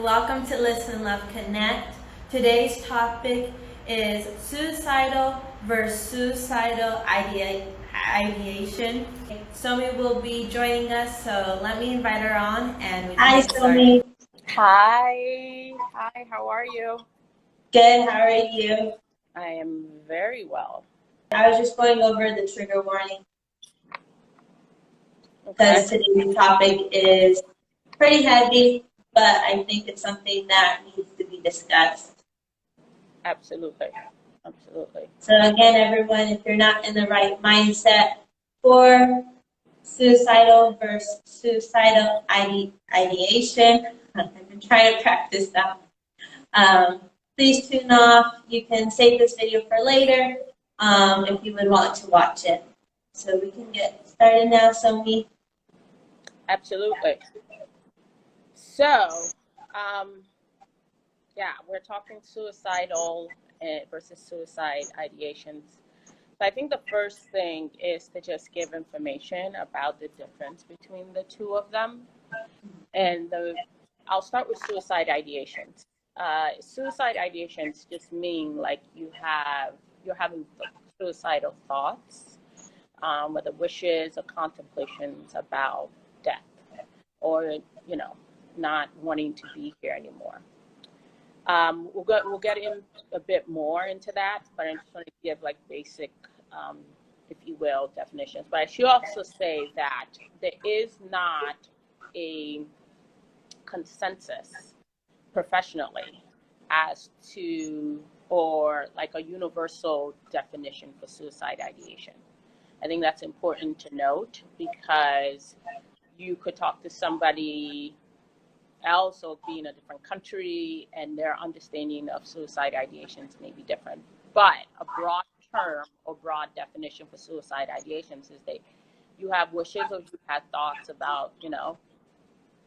Welcome to Listen, Love, Connect. Today's topic is suicidal versus suicidal ideation. Somi will be joining us, so let me invite her on and we can Hi, get started. Somi. Hi, how are you? Good. How are you? I am very well. I was just going over the trigger warning Okay, because today's topic is pretty heavy, but I think it's something that needs to be discussed. absolutely. So again, everyone, if you're not in the right mindset for suicidal versus suicidal ideation, I've been trying to practice that. Please tune off. You can save this video for later if you would want to watch it. So we can get started now, Somi. Absolutely. So, we're talking suicidal versus suicide ideations. So I think the first thing is to just give information about the difference between the two of them. And I'll start with suicide ideations. Suicide ideations just mean like you're having suicidal thoughts, whether wishes or contemplations about death, or not wanting to be here anymore. We'll get in a bit more into that, but I'm just going to give like basic, if you will, definitions. But I should also say that there is not a consensus professionally as to, or like a universal definition for suicide ideation. I think that's important to note because you could talk to somebody else or be in a different country and their understanding of suicide ideations may be different. But a broad term or broad definition for suicide ideations is that you have wishes or you've had thoughts about,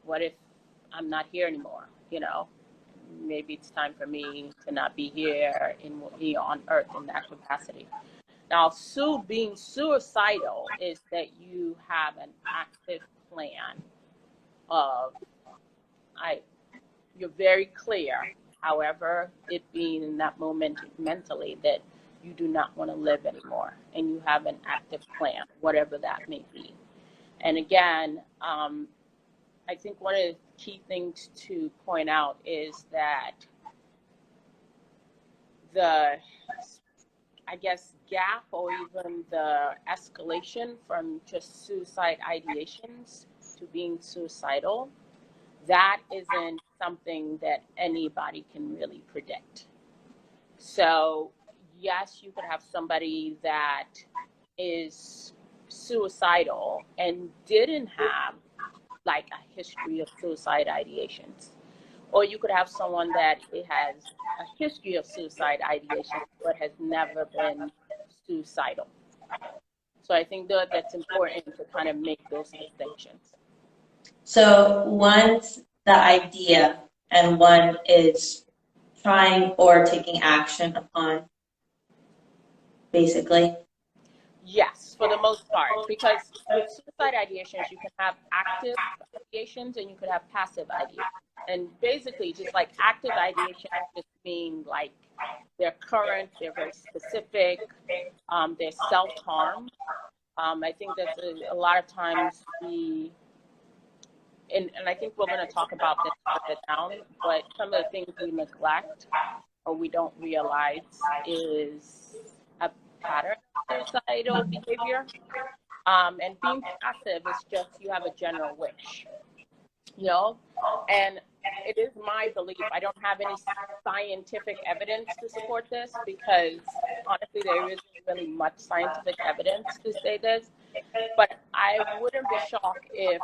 what if I'm not here anymore? Maybe it's time for me to not be here on Earth in that capacity. Now, being suicidal is that you have an active plan of, you're very clear, however, it being in that moment mentally that you do not want to live anymore, and you have an active plan, whatever that may be. And again, I think one of the key things to point out is that the, gap or even the escalation from just suicide ideations to being suicidal, that isn't something that anybody can really predict. So yes, you could have somebody that is suicidal and didn't have like a history of suicide ideations. Or you could have someone that has a history of suicide ideation but has never been suicidal. So I think that's important to kind of make those distinctions. So one's the idea, and one is trying or taking action upon, basically. Yes, for the most part, because with suicide ideations, you can have active ideations and you could have passive ideations. And basically, just like active ideations just mean like they're current, they're very specific, they're self-harm. I think that a lot of times and I think we're going to talk about this further down, but some of the things we neglect or we don't realize is a pattern of suicidal behavior. And being passive is just you have a general wish, and it is my belief. I don't have any scientific evidence to support this because honestly, there isn't really much scientific evidence to say this, but I wouldn't be shocked if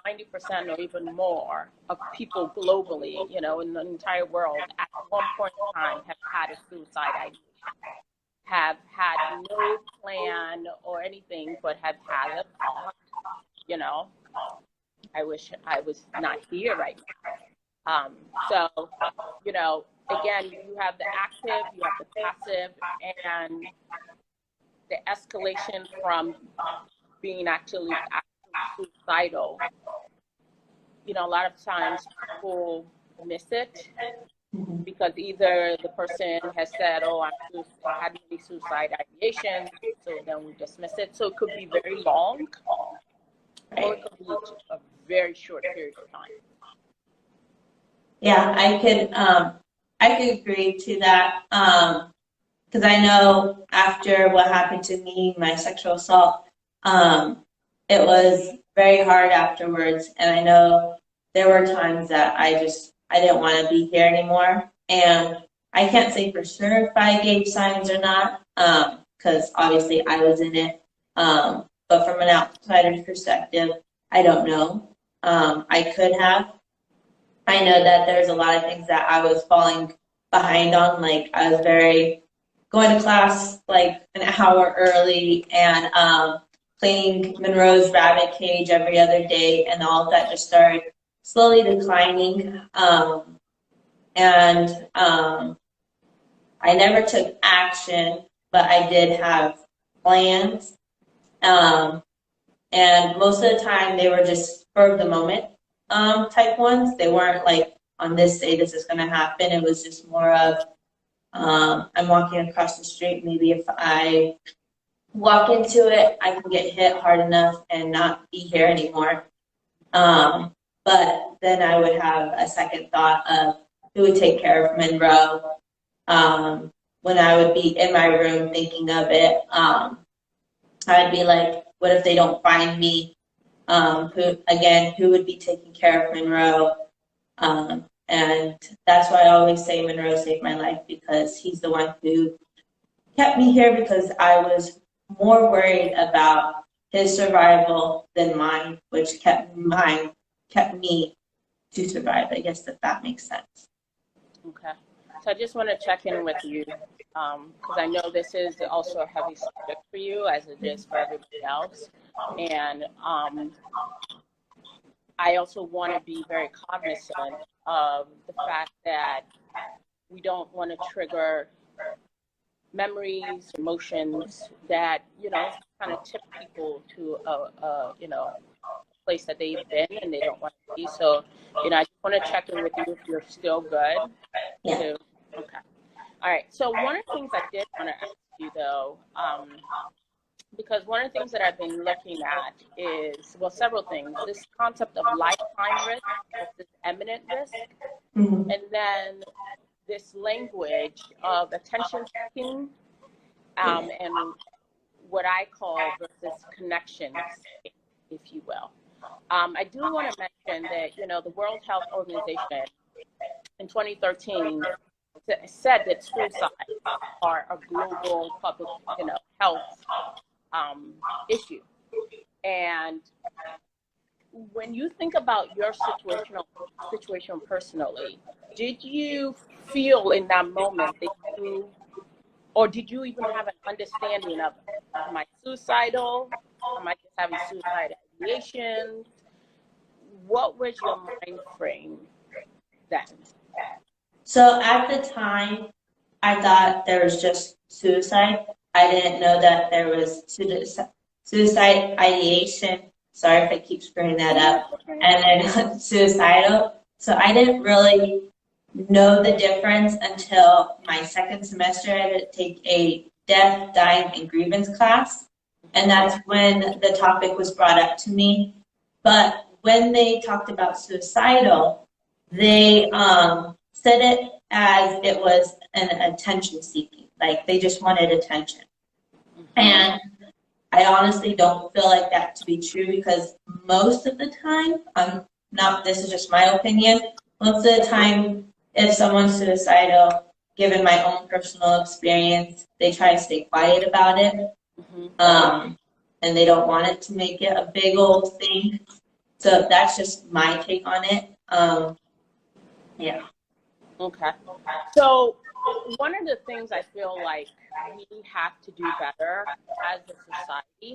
90% or even more of people globally, in the entire world at one point in time have had a suicide ideation, have had no plan or anything, but have had a thought, I wish I was not here right now. So, again, you have the active, you have the passive, and the escalation from being actually suicidal. A lot of times people dismiss it because either the person has said, "Oh, had many suicide ideation," so then we dismiss it. So it could be very long, or it could be a very short period of time. Yeah, I could agree to that. Because I know after what happened to me, my sexual assault, it was very hard afterwards. And I know there were times that I didn't want to be here anymore. And I can't say for sure if I gave signs or not, because obviously I was in it. But from an outsider's perspective, I don't know. I could have. I know that there's a lot of things that I was falling behind on. Like I was going to class like an hour early and cleaning Monroe's rabbit cage every other day, and all of that just started slowly declining. I never took action, but I did have plans. And most of the time, they were just spur of the moment type ones. They weren't like on this day this is going to happen. It was just more of I'm walking across the street. Maybe if I walk into it, I can get hit hard enough and not be here anymore. But then I would have a second thought of who would take care of Monroe. When I would be in my room thinking of it, I'd be like, what if they don't find me? Who would be taking care of Monroe? And that's why I always say Monroe saved my life, because he's the one who kept me here, because I was more worried about his survival than mine, which kept me to survive. I guess that makes sense. Okay. So I just want to check in with you because I know this is also a heavy subject for you, as it is for everybody else. And I also want to be very cognizant of the fact that we don't want to trigger memories, emotions that, kind of tip people to a place that they've been and they don't want to be. So, I just want to check in with you if you're still good. Yeah. Okay. All right. So one of the things I did want to ask you, though, because one of the things that I've been looking at is, well, several things. This concept of lifetime risk versus imminent risk, Mm-hmm. and then this language of attention seeking and what I call versus connections, if you will. I do want to mention that, the World Health Organization in 2013 said that suicides are a global public, health issue. And when you think about your situation personally, did you feel in that moment that or did you even have an understanding of, am I suicidal? Am I just having suicide ideation? What was your mind frame then? So at the time, I thought there was just suicide. I didn't know that there was suicide ideation. Sorry if I keep screwing that up. And then suicidal. So I didn't really know the difference until my second semester. I had to take a death, dying, and grievance class. And that's when the topic was brought up to me. But when they talked about suicidal, they said it as it was an attention seeking, like they just wanted attention. And I honestly don't feel like that to be true, because most of the time, this is just my opinion, most of the time, if someone's suicidal, given my own personal experience, they try to stay quiet about it. And they don't want it to make it a big old thing. So that's just my take on it. Yeah. Okay. So one of the things I feel like we have to do better as a society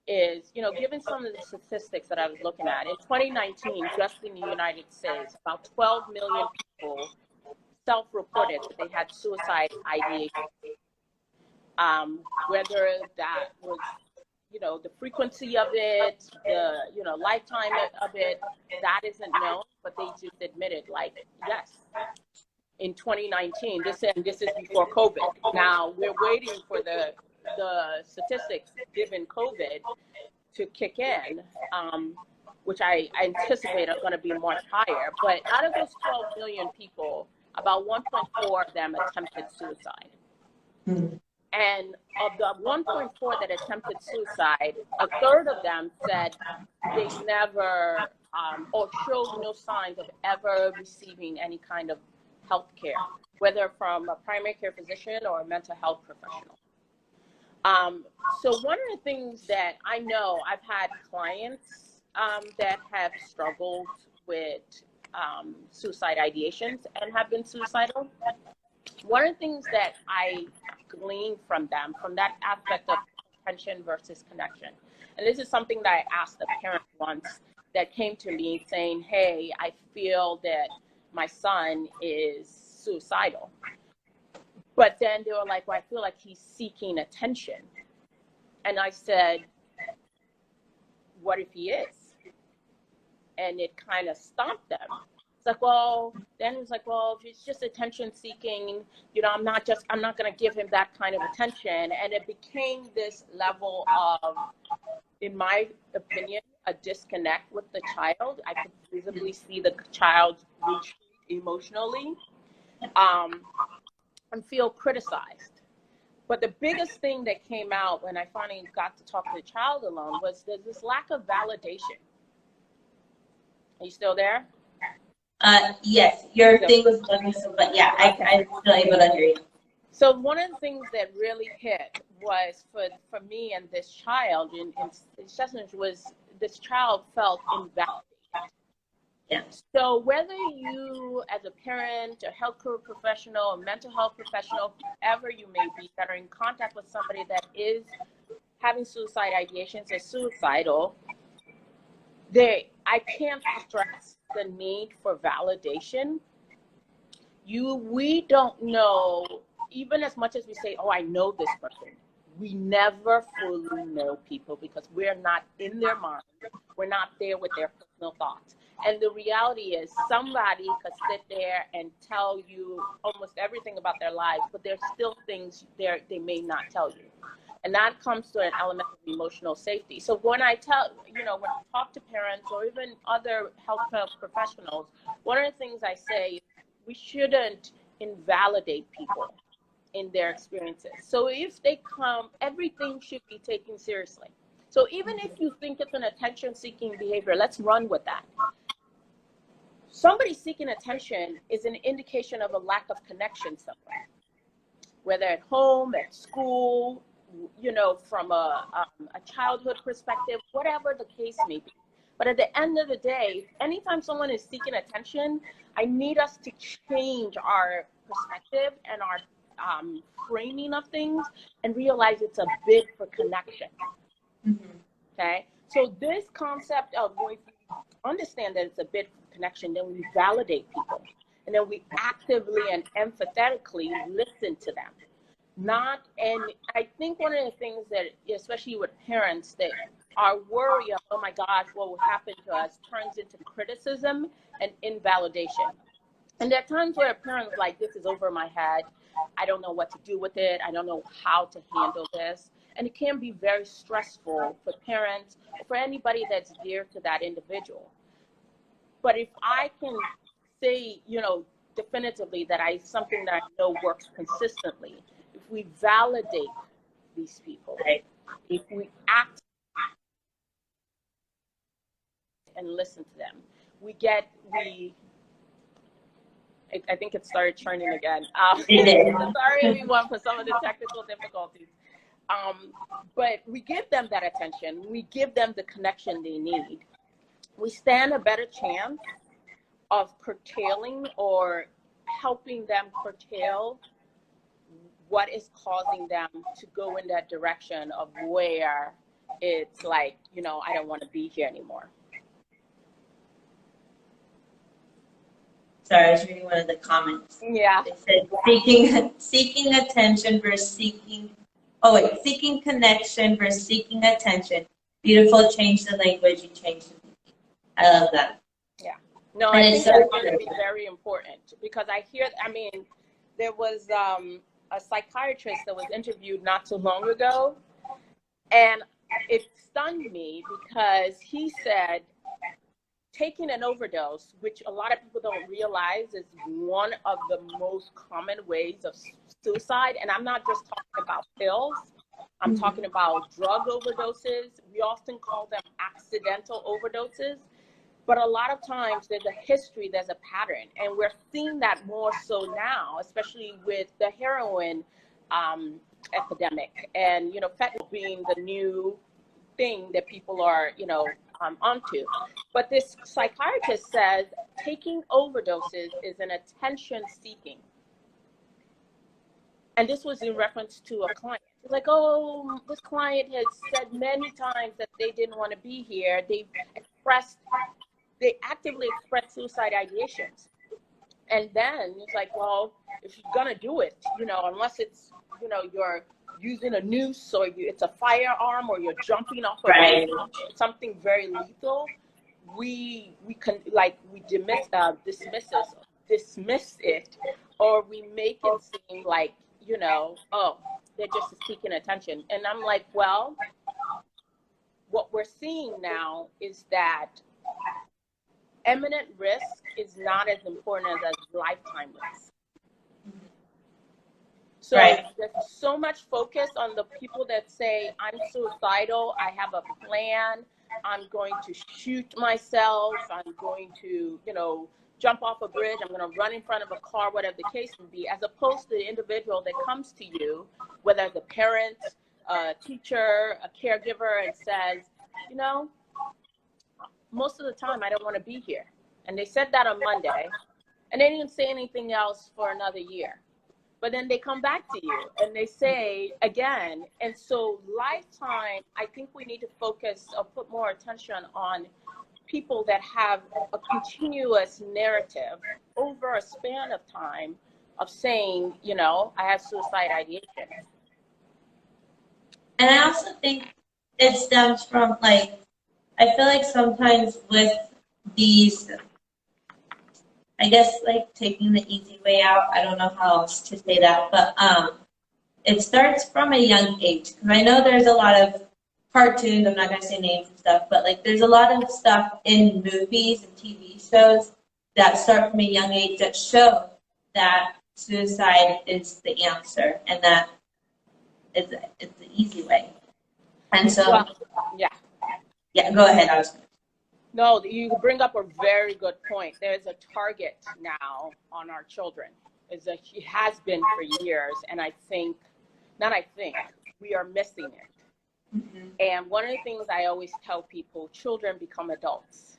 is, given some of the statistics that I was looking at, in 2019, just in the United States, about 12 million people self-reported that they had suicide ideation. Whether that was, the frequency of it, the, lifetime of it, that isn't known, but they just admitted, like, yes, in 2019, this is before COVID. Now we're waiting for the statistics given COVID to kick in, which I anticipate are going to be much higher. But out of those 12 million people, about 1.4 of them attempted suicide. Mm-hmm. And of the 1.4 that attempted suicide, a third of them said they never or showed no signs of ever receiving any kind of health care, whether from a primary care physician or a mental health professional. So one of the things that I know, I've had clients that have struggled with suicide ideations and have been suicidal. One of the things that I glean from them, from that aspect of attention versus connection, and this is something that I asked a parent once that came to me saying, hey, I feel that my son is suicidal. But then they were like, well, I feel like he's seeking attention. And I said, what if he is? And it kind of stumped them. It's like, well, then it's like, well, if it's just attention seeking, you know, I'm not going to give him that kind of attention. And it became this level of, in my opinion, a disconnect with the child. I could visibly see the child retreat emotionally and feel criticized. But the biggest thing that came out when I finally got to talk to the child alone was there's this lack of validation. Are you still there? Yes, your thing was bugging, so, but yeah, I'm still able to hear you. So one of the things that really hit was for me and this child in sessions was this child felt invalidated. Yeah. So whether you as a parent, a healthcare professional, a mental health professional, whoever you may be that are in contact with somebody that is having suicide ideations or suicidal, I can't stress the need for validation. We don't know, even as much as we say, oh, I know this person, we never fully know people because we're not in their mind. We're not there with their personal thoughts. And the reality is somebody could sit there and tell you almost everything about their lives, but there's still things there they may not tell you. And that comes to an element of emotional safety. So when I when I talk to parents or even other healthcare professionals, one of the things I say is we shouldn't invalidate people in their experiences. So if they come, everything should be taken seriously. So even if you think it's an attention-seeking behavior, let's run with that. Somebody seeking attention is an indication of a lack of connection somewhere, whether at home, at school, from a childhood perspective, whatever the case may be. But at the end of the day, anytime someone is seeking attention, I need us to change our perspective and our framing of things and realize it's a bid for connection. Mm-hmm. Okay? So this concept of when we understand that it's a bid for connection, then we validate people. And then we actively and empathetically listen to them. And I think one of the things that, especially with parents, that our worry of, oh my gosh, what will happen to us turns into criticism and invalidation. And there are times where a parent's like, this is over my head. I don't know what to do with it. I don't know how to handle this. And it can be very stressful for parents, for anybody that's dear to that individual. But if I can say, definitively that something that I know works consistently, if we validate these people, right? If we act and listen to them, I think it started churning again. Sorry everyone for some of the technical difficulties. But we give them that attention. We give them the connection they need. We stand a better chance of curtailing or helping them curtail what is causing them to go in that direction of where it's like, I don't want to be here anymore. Sorry, I was reading one of the comments. Yeah. It said seeking attention versus seeking connection versus seeking attention. Beautiful, change the language, you change the thinking. I love that. Yeah. No, And I it's think so that's going to be true. very important because there was a psychiatrist that was interviewed not too long ago, and it stunned me because he said taking an overdose, which a lot of people don't realize is one of the most common ways of suicide. And I'm not just talking about pills. I'm talking about drug overdoses. We often call them accidental overdoses. But a lot of times there's a history, there's a pattern. And we're seeing that more so now, especially with the heroin epidemic. And, fentanyl being the new thing that people are, onto. But this psychiatrist says taking overdoses is an attention seeking. And this was in reference to a client. It's like, oh, this client has said many times that they didn't want to be here. They actively expressed suicide ideations. And then it's like, well, if you're going to do it, unless it's, you're using a noose or it's a firearm or you're jumping off of something very lethal, we dismiss it, or we make it seem like, oh, they're just seeking attention. And I'm like, well, what we're seeing now is that imminent risk is not as important as lifetime risk. So there's so much focus on the people that say, I'm suicidal, I have a plan, I'm going to shoot myself, I'm going to, jump off a bridge, I'm going to run in front of a car, whatever the case may be, as opposed to the individual that comes to you, whether it's a parent, a teacher, a caregiver, and says, most of the time I don't want to be here. And they said that on Monday, and they didn't say anything else for another year. But then they come back to you and they say again. And so lifetime, I think we need to focus or put more attention on people that have a continuous narrative over a span of time of saying, I have suicide ideation. And I also think it stems from, I feel like sometimes with these, I guess, taking the easy way out, I don't know how else to say that, but it starts from a young age. Because I know there's a lot of cartoons, I'm not going to say names and stuff, but there's a lot of stuff in movies and TV shows that start from a young age that show that suicide is the answer and that it's the easy way. And so, yeah, go ahead. No, you bring up a very good point. There's a target now on our children. It has been for years, and we are missing it. Mm-hmm. And one of the things I always tell people, children become adults.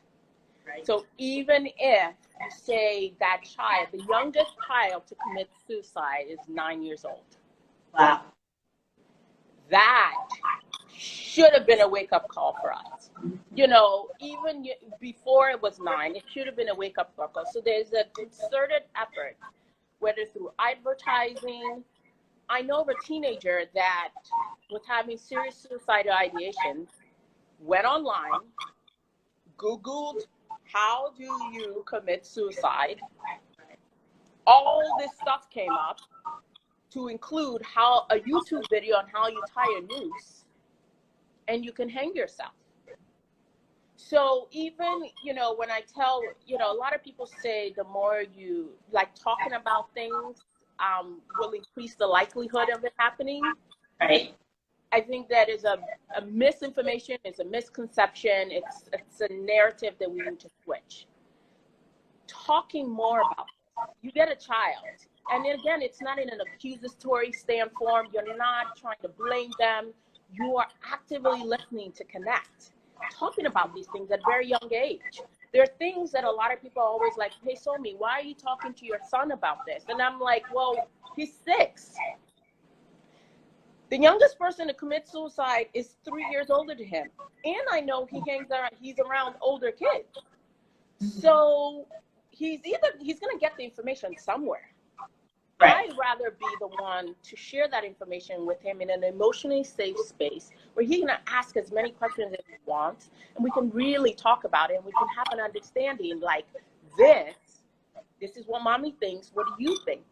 Right. So even if you say that child, the youngest child to commit suicide is 9 years old. Wow. That should have been a wake-up call for us. Even before it was 9, it should have been a wake-up call. So there's a concerted effort, whether through advertising. I know of a teenager that was having serious suicidal ideation, went online, Googled, how do you commit suicide? All this stuff came up, to include a YouTube video on how you tie a noose and you can hang yourself. So even, when I tell, a lot of people say the more you talking about things will increase the likelihood of it happening. Right. I think that is a misinformation, it's a misconception, it's a narrative that we need to switch. Talking more about it. You get a child, and again, it's not in an accusatory standpoint. You're not trying to blame them. You are actively listening to connect, talking about these things at a very young age. There are things that a lot of people are always like, hey, Somi, why are you talking to your son about this? And I'm like, well, he's 6. The youngest person to commit suicide is 3 years older than him. And I know he's around older kids. So he's going to get the information somewhere. Right. I'd rather be the one to share that information with him in an emotionally safe space where he can ask as many questions as he wants, and we can really talk about it, and we can have an understanding this is what mommy thinks. What do you think?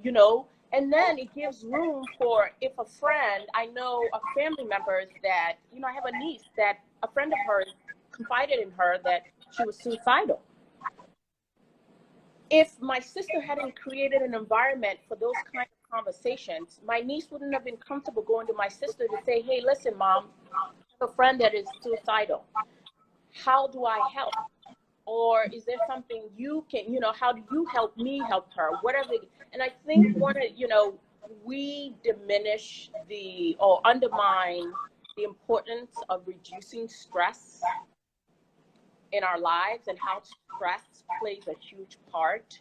You know, and then it gives room for, if a friend, I know of family members that, you know, I have a niece that a friend of hers confided in her that she was suicidal. If my sister hadn't created an environment for those kind of conversations, my niece wouldn't have been comfortable going to my sister to say, hey, listen, mom, I have a friend that is suicidal. How do I help? Or is there something you can, you know, how do you help me help her? Whatever. And I think you know, we diminish or undermine the importance of reducing stress in our lives, and how stress plays a huge part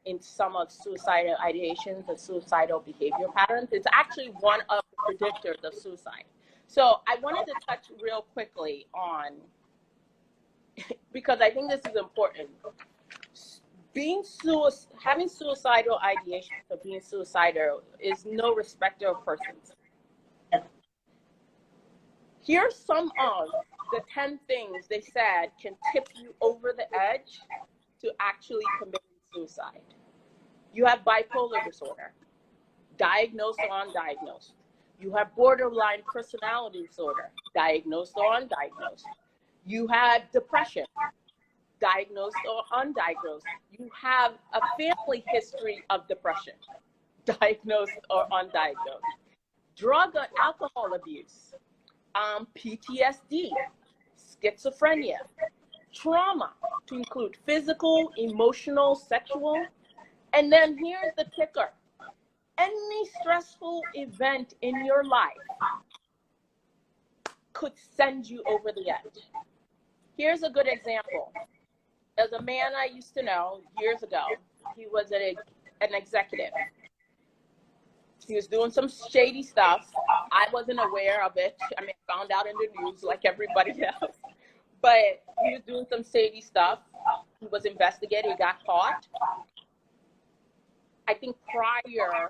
in some of suicidal ideations and suicidal behavior patterns. It's actually one of the predictors of suicide. So I wanted to touch real quickly on, because I think this is important. Having suicidal ideations or being suicidal is no respecter of persons. Here's some of the 10 things they said can tip you over the edge to actually committing suicide. You have bipolar disorder, diagnosed or undiagnosed. You have borderline personality disorder, diagnosed or undiagnosed. You have depression, diagnosed or undiagnosed. You have a family history of depression, diagnosed or undiagnosed. Drug or alcohol abuse, PTSD, schizophrenia, trauma, to include physical, emotional, sexual. And then here's the kicker. Any stressful event in your life could send you over the edge. Here's a good example. There's a man I used to know years ago. He was an executive. He was doing some shady stuff. I wasn't aware of it. I mean, I found out in the news like everybody else. But he was doing some shady stuff. He was investigated. He got caught. I think prior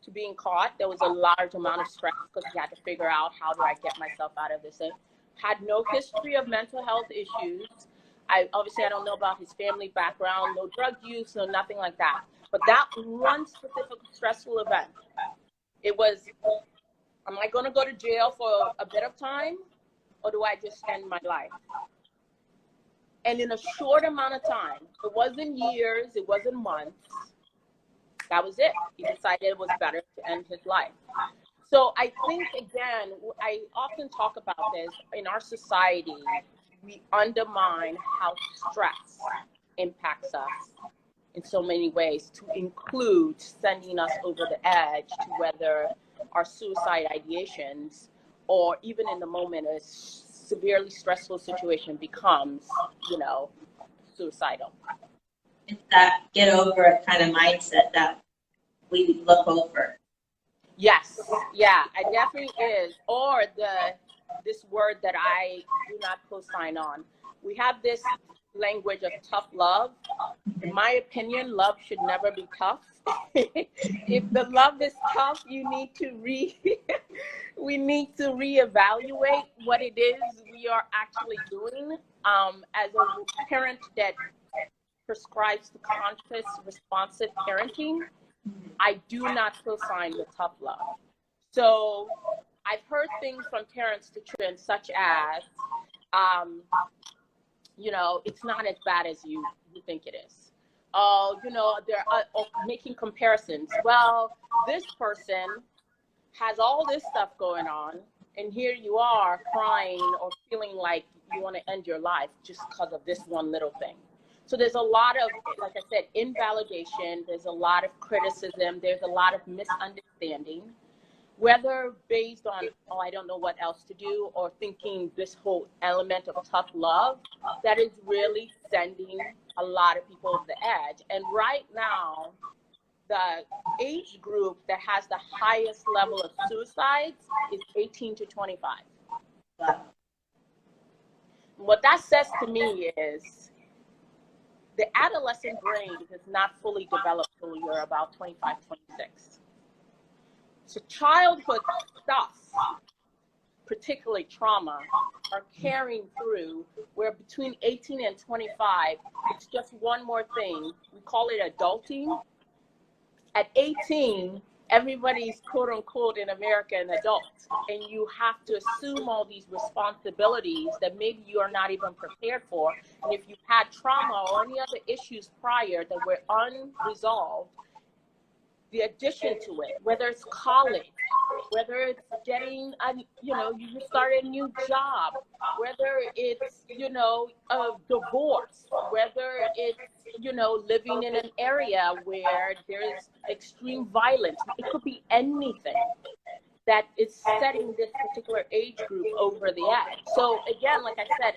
to being caught, there was a large amount of stress because he had to figure out, how do I get myself out of this thing? Had no history of mental health issues. I don't know about his family background, no drug use, no nothing like that. But that one specific stressful event, it was, am I going to go to jail for a bit of time, or do I just end my life? And in a short amount of time, it wasn't years, it wasn't months, that was it. He decided it was better to end his life. So I think, again, I often talk about this, in our society, we undermine how stress impacts us in so many ways, to include sending us over the edge to whether our suicide ideations, or even in the moment a severely stressful situation, becomes, suicidal. It's that get over it kind of mindset that we look over. Yes, yeah, it definitely is. Or this word that I do not co-sign on. We have this language of tough love. In my opinion, love should never be tough. If the love is tough, we need to reevaluate what it is we are actually doing. As a parent that prescribes the conscious, responsive parenting, I do not co-sign with tough love. So I've heard things from parents to children such as, it's not as bad as you think it is. They're making comparisons. Well, this person has all this stuff going on, and here you are crying or feeling like you want to end your life just because of this one little thing. So there's a lot of, like I said, invalidation. There's a lot of criticism. There's a lot of misunderstanding, whether based on, I don't know what else to do, or thinking this whole element of tough love that is really sending a lot of people over the edge. And right now, the age group that has the highest level of suicides is 18 to 25. Wow. What that says to me is the adolescent brain is not fully developed until you're about 25, 26. So childhood stuff particularly trauma, are carrying through, where between 18 and 25, it's just one more thing. We call it adulting. At 18, everybody's quote unquote in America an adult, and you have to assume all these responsibilities that maybe you are not even prepared for. And if you've had trauma or any other issues prior that were unresolved, the addition to it, whether it's college, whether it's getting you start a new job, whether it's, a divorce, whether it's, living in an area where there's extreme violence. It could be anything that is setting this particular age group over the edge. So again, like I said,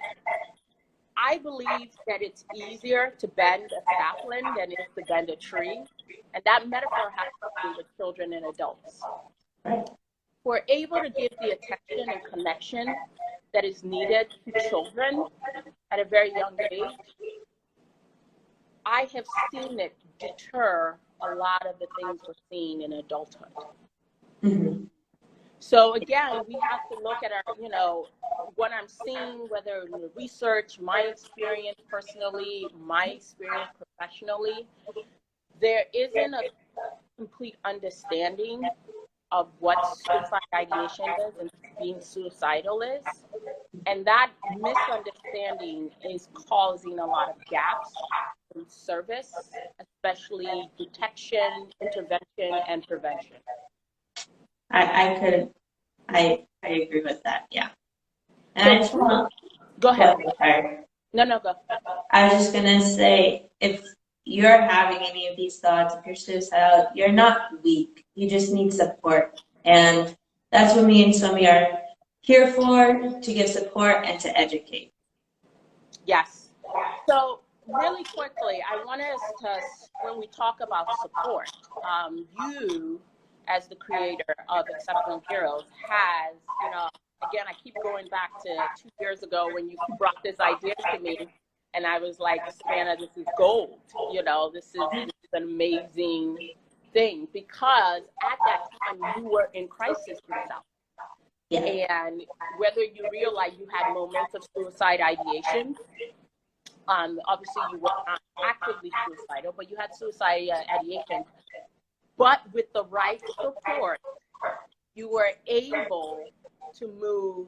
I believe that it's easier to bend a sapling than it is to bend a tree. And that metaphor has to do with children and adults. We're able to give the attention and connection that is needed to children at a very young age. I have seen it deter a lot of the things we're seeing in adulthood. Mm-hmm. So again, we have to look at our, what I'm seeing, whether in the research, my experience personally, my experience professionally, there isn't a complete understanding of what suicide ideation is and being suicidal is. And that misunderstanding is causing a lot of gaps in service, especially detection, intervention, and prevention. I agree with that. Yeah. And I just want go ahead. No, go. I was just gonna say, if you're having any of these thoughts, if you're suicidal, you're not weak. You just need support, and that's what me and Somi are here for, to give support and to educate. Yes. So really quickly, I want us to, when we talk about support, you, as the creator of Exceptional Heroes, has, again, I keep going back to 2 years ago when you brought this idea to me, and I was like, Savannah, this is gold. This is an amazing thing, because at that time you were in crisis yourself. Yeah. And whether you realize you had moments of suicide ideation, obviously you were not actively suicidal, but you had suicide ideation. But with the right support, you were able to move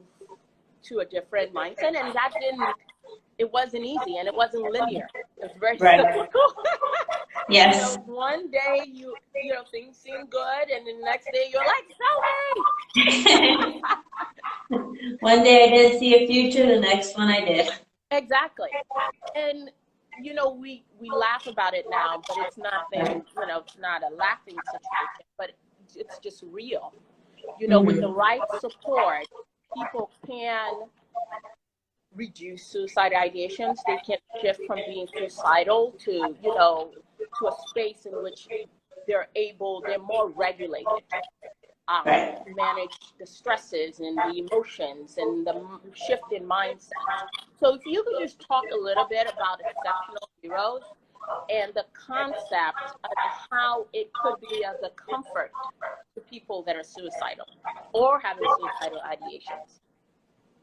to a different mindset, and it wasn't easy, and it wasn't linear. It was very difficult. Yes. One day you things seem good, and the next day you're like, Zoe! One day I did see a future, the next one I did. Exactly. And we laugh about it now, but it's nothing, it's not a laughing situation, but it's just real. With the right support, people can reduce suicide ideations. They can shift from being suicidal to, to a space in which they're more regulated. To manage the stresses and the emotions and the shift in mindset. So if you could just talk a little bit about Exceptional Heroes and the concept of how it could be as a comfort to people that are suicidal or having suicidal ideations.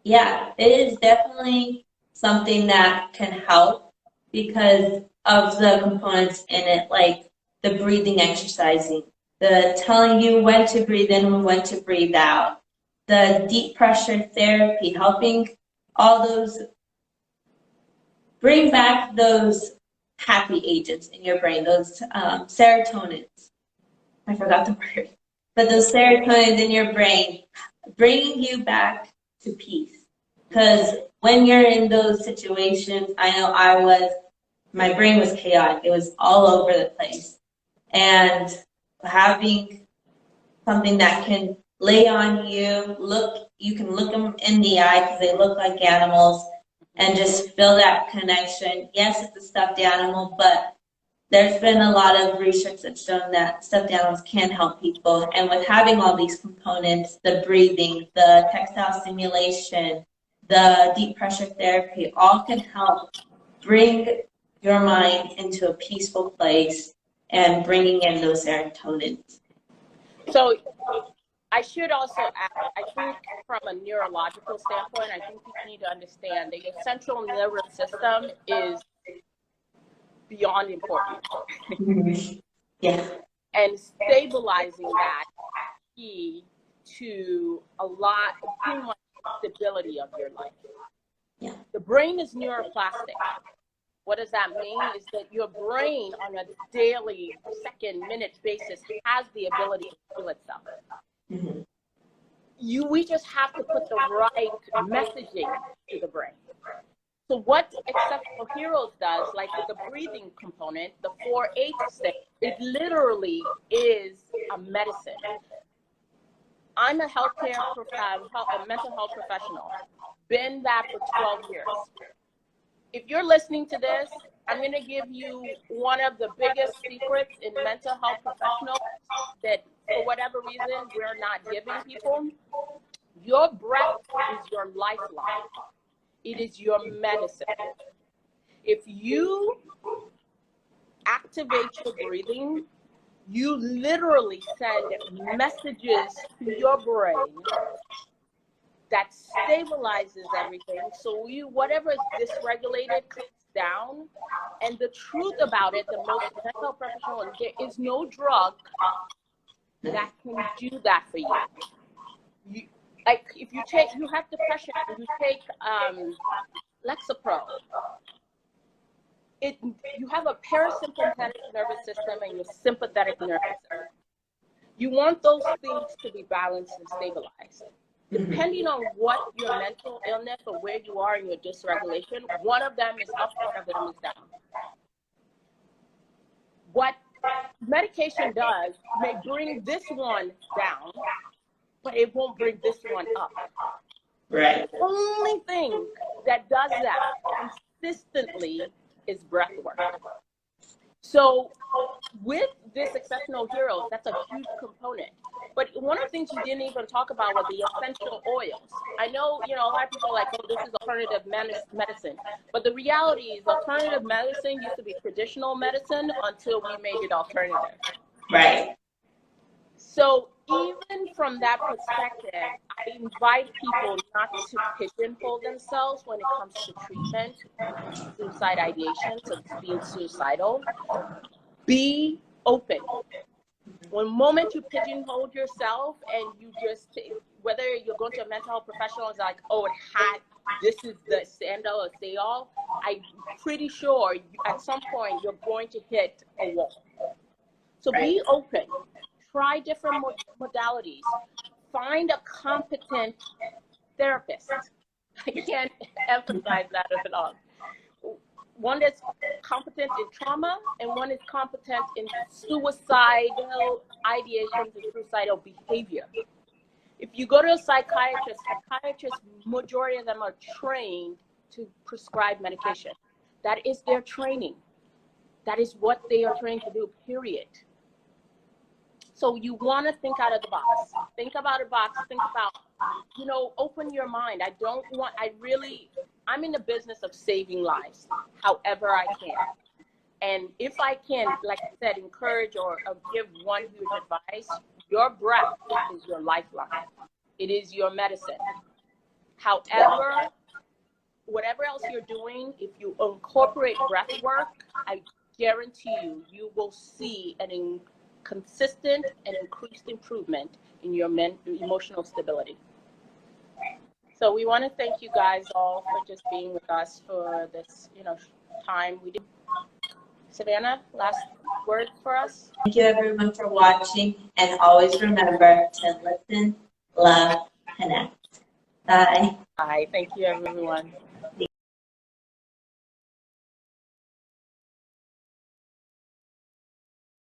Yeah, it is definitely something that can help because of the components in it, like the breathing exercising, the telling you when to breathe in and when to breathe out, the deep pressure therapy, helping all those, bring back those happy agents in your brain, those serotonins. I forgot the word. But those serotonins in your brain, bringing you back to peace. Because when you're in those situations, I know my brain was chaotic. It was all over the place. And having something that can lay on you, you can look them in the eye because they look like animals, and just feel that connection. Yes, it's a stuffed animal, but there's been a lot of research that's shown that stuffed animals can help people. And with having all these components, the breathing, the tactile stimulation, the deep pressure therapy, all can help bring your mind into a peaceful place and bringing in those serotonins. So I should also add, I think from a neurological standpoint, I think people need to understand that your central nervous system is beyond important. Yeah. And stabilizing that is key to pretty much stability of your life. Yeah. The brain is neuroplastic. What does that mean? Is that your brain on a daily, second, minute basis has the ability to heal itself. Mm-hmm. We just have to put the right messaging to the brain. So what Exceptional Heroes does, like with the breathing component, the 4-H thing, it literally is a medicine. I'm a a mental health professional, been that for 12 years. If you're listening to this, I'm going to give you one of the biggest secrets in mental health professionals that for whatever reason we're not giving people. Your breath is your lifeline. It is your medicine. If you activate your breathing, you literally send messages to your brain that stabilizes everything. So whatever is dysregulated comes down. And the truth about it, the most mental health professional, there is no drug that can do that for you. Like if you have depression, you take Lexapro. You have a parasympathetic nervous system and your sympathetic nervous system. You want those things to be balanced and stabilized. Depending on what your mental illness or where you are in your dysregulation, one of them is up, one of them is down. What medication does may bring this one down, but it won't bring this one up. Right. The only thing that does that consistently is breath work. So with this Exceptional Heroes, that's a huge component. But one of the things you didn't even talk about was the essential oils. I know, a lot of people are like, oh, this is alternative medicine. But the reality is alternative medicine used to be traditional medicine until we made it alternative. Right. So even from that perspective, I invite people not to pigeonhole themselves when it comes to treatment, suicide ideation, so being suicidal. Be open. One moment you pigeonhole yourself and you just, whether you're going to a mental health professional, it's like, oh, this is the end all or say all, I'm pretty sure at some point you're going to hit a wall. So be open. Try different modalities. Find a competent therapist. I can't emphasize that at all. One that's competent in trauma and one is competent in suicidal ideations and suicidal behavior. If you go to a psychiatrist, majority of them are trained to prescribe medication. That is their training. That is what they are trained to do, period. So you want to think out of the box. Think about a box. Think about, open your mind. I'm in the business of saving lives, however I can. And if I can, like I said, encourage or give one huge advice, your breath is your lifeline. It is your medicine. However, whatever else you're doing, if you incorporate breath work, I guarantee you will see an consistent and increased improvement in your emotional stability. So we want to thank you guys all for just being with us for this, time. We did. Savannah, last word for us? Thank you everyone for watching, and always remember to listen, love, connect. Bye. Bye. Thank you everyone.